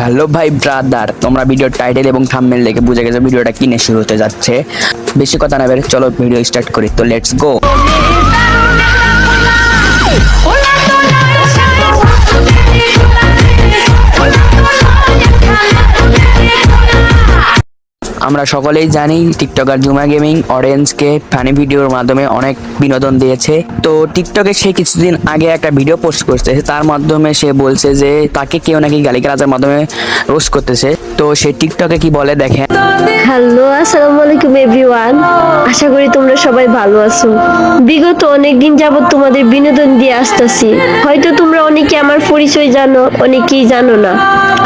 Hello ভাই brother, তোমরা ভিডিওর টাইটেল এবং থাম্বনেল দেখে বুঝে গেছো ভিডিওটা কিনে শুরু হতে যাচ্ছে। বেশি কথা না বের, চলো ভিডিও স্টার্ট করি। তো লেটস গো। আমরা সকলেই জানি টিকটকার জুমা গেমিং অডিয়েন্সকে ফানি ভিডিওর মাধ্যমে অনেক বিনোদন দিয়েছে। তো টিকটকে সে কিছুদিন আগে একটা ভিডিও পোস্ট করছে, তার মাধ্যমে সে বলছে যে তাকে কেউ নাকি গালিগালাজের মাধ্যমে রোস্ট করতেছে। তো সে টিকটকে কি বলে দেখেন। হ্যালো, আসসালামু আলাইকুম এভরিওয়ান। আশা করি তোমরা সবাই ভালো আছো। বিগত অনেকদিন যাবত তোমাদের বিনোদন দিয়ে আসতেছি। হয়তো তোমরা অনেকে আমার পরিচয় জানো, অনেকেই জানো না।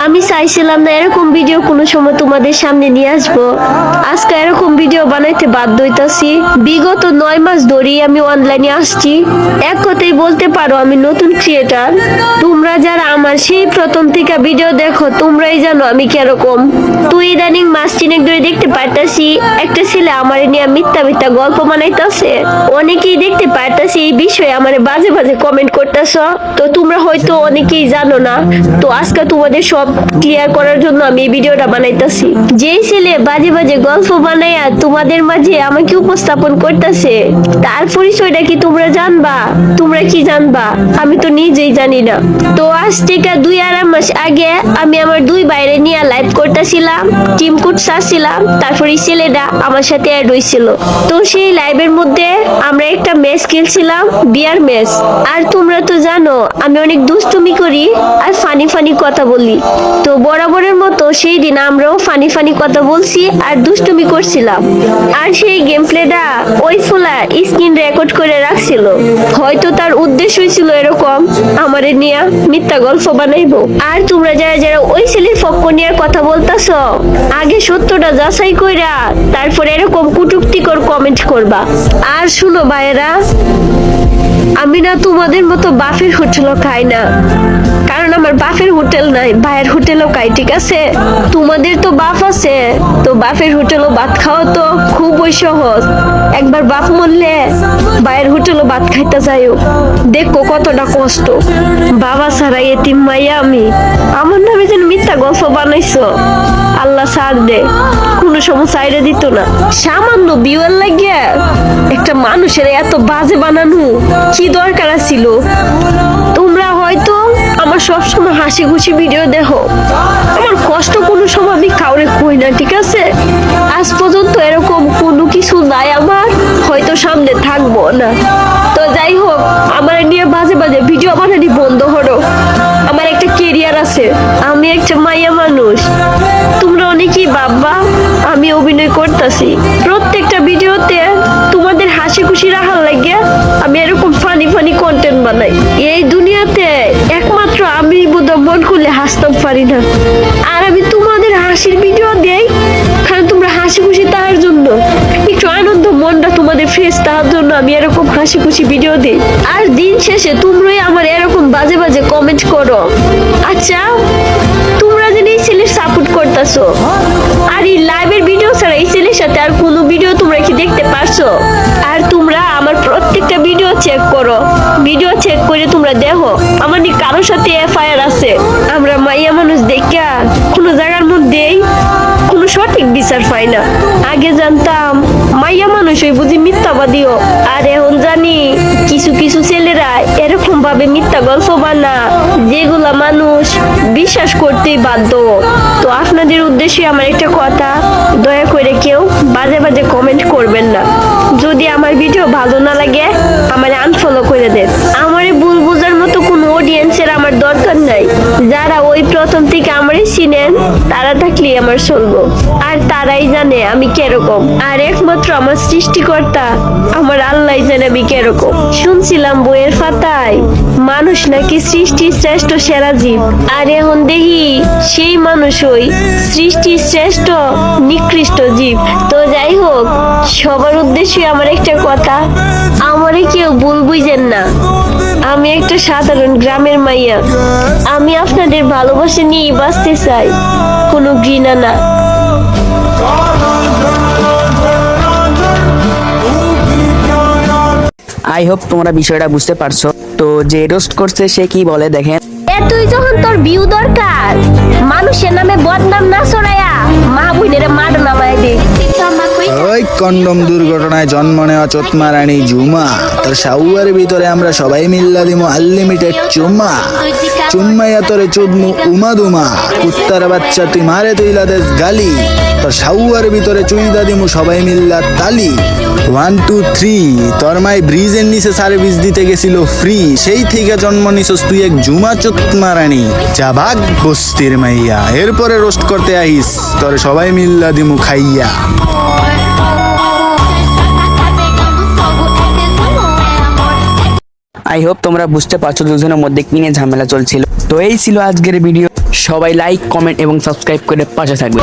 আমি চাইছিলাম না এরকম ভিডিও কোনো সময় তোমাদের সামনে নিয়ে আসবো। আজকে এরকম ভিডিও বানাইতে বাধ্য হইতাছি। বিগত 9 মাস ধরেই আমি অনলাইনে আসছি। এক কথাই বলতে পারো আমি নতুন ক্রিয়েটার। তোমরা যারা আমার সেই প্রথম থেকে ভিডিও দেখো, তোমরাই জানো আমি কিরকম। তুই ইদানিং মাস 3 ধরে দেখতে পারতাছি একটা ছেলে আমার নিয়ে মিথ্যা মিথ্যা গল্প বানাইতাছে। অনেকেই দেখতে পারতাছি এই বিষয়ে আমার বাজে বাজে কমেন্ট করতেছ। তো তোমরা হয়তো অনেকেই জানো না। তো আজকে তোমাদের সব ক্লিয়ার করার জন্য আমি এই ভিডিওটা বানাইতাছি। যেই ছেলে বাজে বাজে গল্প বানাইয়া তোমাদের মাঝে আমাকে উপস্থাপন করতেছে, তার পরিচয়টা কি তোমরা জানবা? তোমরা কি জানবা? আমি তো নিজেই জানি না। তো আজ থেকে 2-2.5 মাস আগে আমি আমার 2 বাইরে নিয়ে লাইভ করতেছিলাম, টিম কোড সারছিলাম। তারপর এই ছেলেটা আমার সাথে অ্যাড হইছিল। তো সেই লাইভের মধ্যে আমরা একটা ম্যাচ খেলছিলাম, বিয়ার ম্যাচ। আর তোমরা তো জানো আমি অনেক দুষ্টুমি করি আর ফানি ফানি কথা বলি। তো বরাবরের মতো সেই দিন আমরাও ফানি ফানি কথা বলছি আর দুষ্টুমি করছিলাম। আর সেই গেম প্লেটা ওই ফুলা স্ক্রিন রেকর্ড করে রাখছিল। হয়তো তার উদ্দেশ্য ছিল এরকম আমারে নিয়ে মিথ্যা গল্প বানাইবো। আর তোমরা যারা যারা ওই ছেলের পক্ষ নিয়ে কথা বলতাছ, আগে সত্যটা যাচাই কইরা তারপর এরকম কুটুক্তিকর কমেন্ট করবা। আর শুনো ভাইয়েরা, আমি না তোমাদের মতো বাফের হোটেলও খাই না, কারণ আমার বাফের হোটেল নাই, ভাইয়ের হোটেলও খাই। ঠিক আছে, তোমাদের তো বাপ আছে, তো বাফের হোটেলও ভাত খাওয়া তো খুবই সহজ। একবার বাপ মরলে ভাইয়ের হোটেলও ভাত খাইতে যাইও, দেখো কতটা কষ্ট। বাবা ছাড়া এতিম মাইয়া আমি, আমার নামে যেন মিথ্যা গল্প বানাইছো। আল্লাহ ছাড় দে, কোনো সময় সাইডে দিত না। সামান্য বিউয়ার লাগিয়া একটা মানুষের এত বাজে বানানো কি দরকার ছিল? তোমরা হয়তো আমার সবসময় হাসি খুশি ভিডিও দেখো, আমার কষ্ট কোনো সময় আমি কাউরে কই না। ঠিক আছে, আজ পর্যন্ত এরকম কোনো কিছু নাই আমার, হয়তো সামনে থাকবো না। তো যাই হোক, আমার নিয়ে বাজে বাজে ভিডিও বানানি বন্ধ হলো। আমার একটা কেরিয়ার আছে, আমি একটা মাইয়া মানুষ। তোমরা অনেকেই ভাববা আমি অভিনয় করতেছি। প্রত্যেকটা ভিডিওতে তোমাদের হাসি খুশি রাখার লাগে আমি এরকম ফানি ফানি কন্টেন্ট বানাই। এই দুনিয়াতে একমাত্র আমি বোধহয় মন খুলে হাসতে পারি না। আর আমি তোমাদের হাসির ভিডিও দেই কারণ তোমরা হাসি খুশি তার জন্য, একটু আনন্দ মনটা তোমাদের ফ্রেশ তার জন্য আমি এরকম হাসি খুশি ভিডিও দিই। আর দিন শেষে তোমরাই আমার এরকম বাজে বাজে কমেন্ট করো। আচ্ছা, তোমরা যেন এই ছেলের সাপোর্ট করতেছো, আর এই লাইভের ভিডিও ছাড়া এই ছেলের সাথে আর কোনো ভিডিও তোমরা কি দেখতে পারছো? আর তোমরা আমার প্রত্যেকটা ভিডিও চেক করো, ভিডিও চেক করে তোমরা দেখো আমার নি কারোর সাথে এফআইআর আছে। আমরা মাইয়া মানুষ দেখা কোনো জায়গার মধ্যেই কোনো সঠিক বিচার পাই না। আগে জানতাম মাইয়া মানুষ ওই বুঝি মিথ্যাবাদীও, আর এখন জানি কিছু কিছু ছেলেরা এরকম ভাবে মিথ্যা গল্প বানা যেগুলা মানুষ বিশ্বাস করতেই বাধ্য। তো আপনাদের উদ্দেশ্যে আমার একটা কথা, দয়া করে কেউ বাজে বাজে কমেন্ট করবেন না। যদি আমার ভিডিও ভালো না লাগে আমার আনফলো করে দেন। আমারে ভুল বোঝার মতো কোনো অডিয়েন্সের আমার দরকার নাই। যারা ওই প্রথম থেকে আমারই চিনেন তারা থাকলেই আমার চলবো, আর তারাই জানে আমি কিরকম। আর একমাত্র আমার সৃষ্টিকর্তা আমার আল্লাহ জানে আমি কিরকম। শুনছিলাম বইয়ের পাতায় মানুষ নাকি সৃষ্টির শ্রেষ্ঠ সেরা জীব, আর এখন দেখি সেই মানুষই সৃষ্টির শ্রেষ্ঠ নিকৃষ্ট জীব। তো যাই হোক, সবার উদ্দেশ্যে আমার একটা কথা, আমারে কেউ ভুল বুঝেন না। আমি একটা সাধারণ গ্রামের মাইয়া, আমি আপনাদের ভালোবাসা নিয়ে বাঁচতে চাই, কোনো ঘৃণা না। আই হোপ তোমরা বিষয়টা বুঝতে পারছো। তো যে রোস্ট করছে সে কি বলে দেখেন। তুই যখন তোর ভিউ দরকার, মানুষের নামে বদনাম না ছড়ায়া মা বোনেরে মার নামায় দে। ওই কন্ডম দুর্ঘটনায় জন্ম নেওয়া চোতমা রানী ঝুমা, তোর শাউয়ার ভিতরে আমরা সবাই মিল্লা দিমু আনলিমিটেড চুম্মা। চুম্মাইয়া তোরে চুদমু উমা দুমা, কুত্তার বাচ্চা তুই মারে তুইলা দেশ গালি, তোর শাউয়ার ভিতরে চুইদা দিমু সবাই মিল্লা তালি। 1 2 3 তোর মাই ব্রিজের নিচে সার্ভিস দিতে গেছিল ফ্রি, সেই থেকে জন্ম নিছস তুই এক ঝুমা চোতমা রানী। যা ভাগ বস্তির মাইয়া, এরপরে রোস্ট করতে আহিস তোরে সবাই মিল্লা দিমু খাইয়া। আই হোপ তোমরা বুঝতে পারছো দুজনের মধ্যে কি নিয়ে ঝামেলা চলছিল। তো এই ছিল আজকের ভিডিও। সবাই লাইক, কমেন্ট এবং সাবস্ক্রাইব করে পাশে থাকবে।